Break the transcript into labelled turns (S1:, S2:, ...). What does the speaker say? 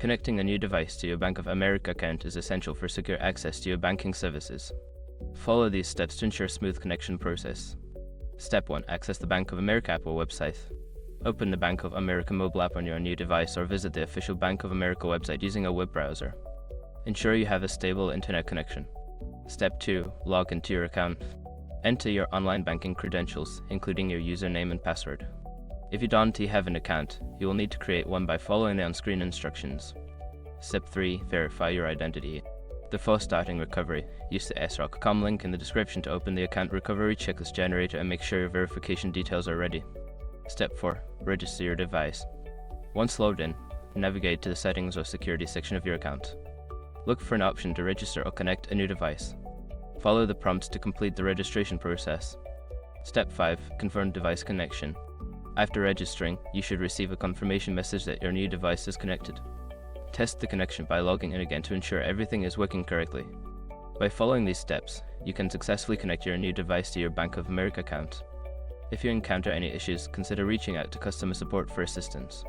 S1: Connecting a new device to your Bank of America account is essential for secure access to your banking services. Follow these steps to ensure a smooth connection process. Step 1. Access the Bank of America app or website. Open the Bank of America mobile app on your new device or visit the official Bank of America website using a web browser. Ensure you have a stable internet connection. Step 2. Log into your account. Enter your online banking credentials, including your username and password. If you don't have an account, you will need to create one by following the on-screen instructions. Step 3. Verify your identity. Before starting recovery, use the SROC.com link in the description to open the account recovery checklist generator and make sure your verification details are ready. Step 4. Register your device. Once logged in, navigate to the settings or security section of your account. Look for an option to register or connect a new device. Follow the prompts to complete the registration process. Step 5. Confirm device connection. After registering, you should receive a confirmation message that your new device is connected. Test the connection by logging in again to ensure everything is working correctly. By following these steps, you can successfully connect your new device to your Bank of America account. If you encounter any issues, consider reaching out to customer support for assistance.